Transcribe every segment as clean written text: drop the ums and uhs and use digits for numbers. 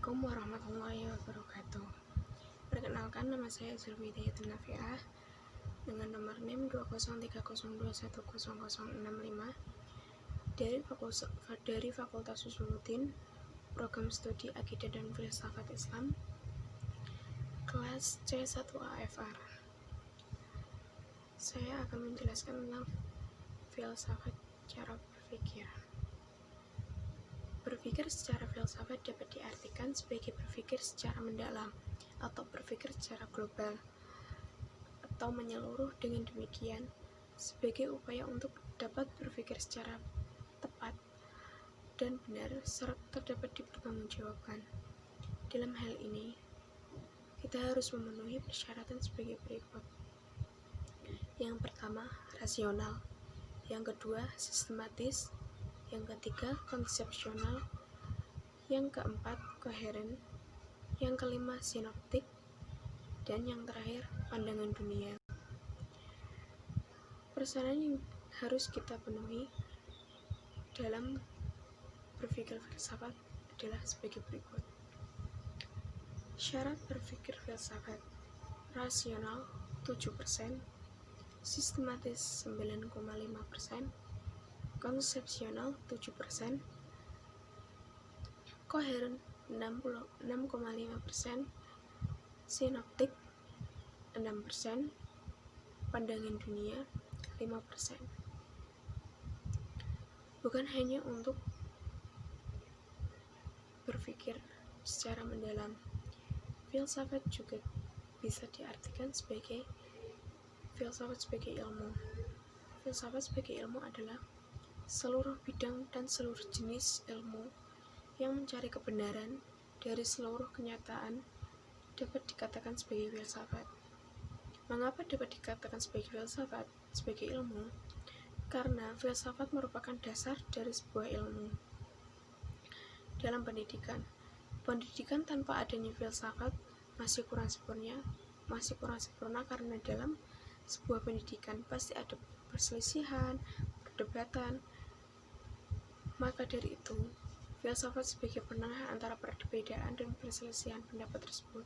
Assalamualaikum warahmatullahi wabarakatuh. Perkenalkan, nama saya Zulfi Hidayatun Nafiah dengan nomor NIM 20302100065 dari Fakultas Usuluddin, Program Studi Akidah dan Filsafat Islam, kelas C1AFR. Saya akan menjelaskan tentang filsafat cara berpikir. Berpikir secara filsafat dapat diartikan sebagai berpikir secara mendalam atau berpikir secara global atau menyeluruh. Dengan demikian, sebagai upaya untuk dapat berpikir secara tepat dan benar serta dapat dipertanggungjawabkan. Dalam hal ini, kita harus memenuhi persyaratan sebagai berikut. Yang pertama, rasional. Yang kedua, sistematis. Yang ketiga, konsepsional. Yang keempat, koheren. Yang kelima, sinoptik. Dan yang terakhir, pandangan dunia. Persyarat yang harus kita penuhi dalam berpikir filsafat adalah sebagai berikut. Syarat berpikir filsafat: rasional 7%, sistematis 9,5%, konsepsional 7%, koheren 6,5%, sinoptik 6%, pandangan dunia 5%. Bukan hanya untuk berpikir secara mendalam, filsafat juga bisa diartikan sebagai filsafat sebagai ilmu. Filsafat sebagai ilmu adalah seluruh bidang dan seluruh jenis ilmu yang mencari kebenaran dari seluruh kenyataan dapat dikatakan sebagai filsafat. Mengapa dapat dikatakan sebagai filsafat, sebagai ilmu? Karena filsafat merupakan dasar dari sebuah ilmu. Dalam pendidikan tanpa adanya filsafat masih kurang sempurna karena dalam sebuah pendidikan pasti ada perselisihan, perdebatan. Maka dari itu, filsafat sebagai penengah antara perbedaan dan perselisihan pendapat tersebut.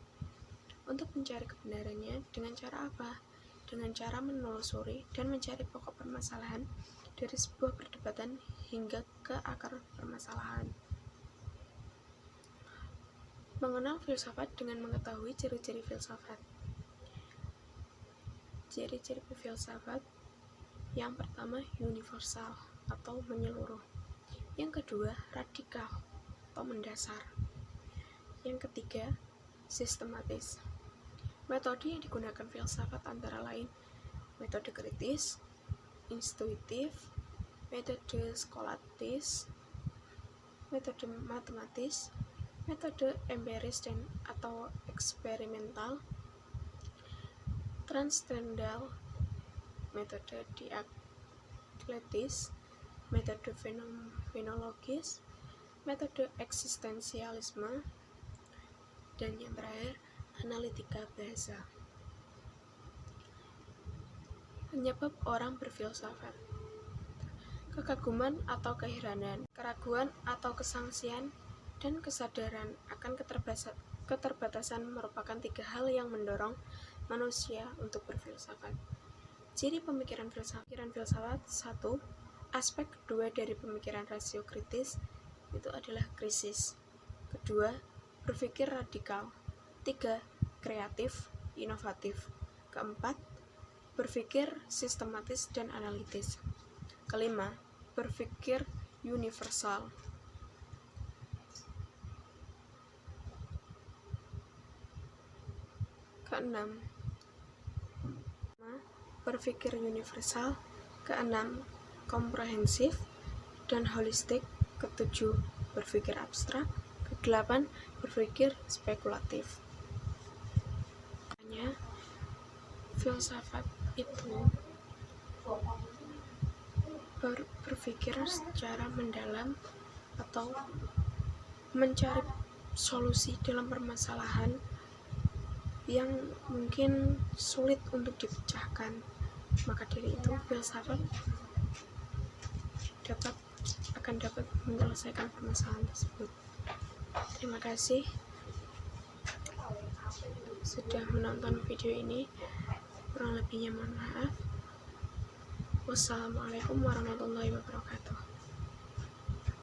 Untuk mencari kebenarannya dengan cara apa? Dengan cara menelusuri dan mencari pokok permasalahan dari sebuah perdebatan hingga ke akar permasalahan. Mengenal filsafat dengan mengetahui ciri-ciri filsafat. Ciri-ciri filsafat: yang pertama, universal atau menyeluruh. Yang kedua, radikal atau mendasar. Yang ketiga, sistematis. Metode yang digunakan filsafat antara lain metode kritis, intuitif, metode skolatis, metode matematis, metode empiris dan atau eksperimental, transcendental, metode dialektis, metode fenomenologis, metode eksistensialisme, dan yang terakhir, analitika bahasa. Penyebab orang berfilsafat: kekaguman atau keheranan, keraguan atau kesangsian, dan kesadaran akan keterbatasan merupakan tiga hal yang mendorong manusia untuk berfilsafat. Ciri pemikiran filsafat: 1. Aspek kedua dari pemikiran rasio kritis itu adalah krisis. Kedua, berpikir radikal. 3. Kreatif, inovatif. Keempat, berpikir sistematis dan analitis. Kelima, berpikir universal. Keenam, berpikir universal. Keenam, komprehensif dan holistik. Ketujuh, berpikir abstrak. Kedelapan, berpikir spekulatif. Makanya, filsafat itu berpikir secara mendalam atau mencari solusi dalam permasalahan yang mungkin sulit untuk dipecahkan. Maka dari itu, filsafat akan dapat menyelesaikan permasalahan tersebut. Terima kasih. sudah menonton video ini. Kurang lebihnya mohon maaf. Wassalamualaikum warahmatullahi wabarakatuh.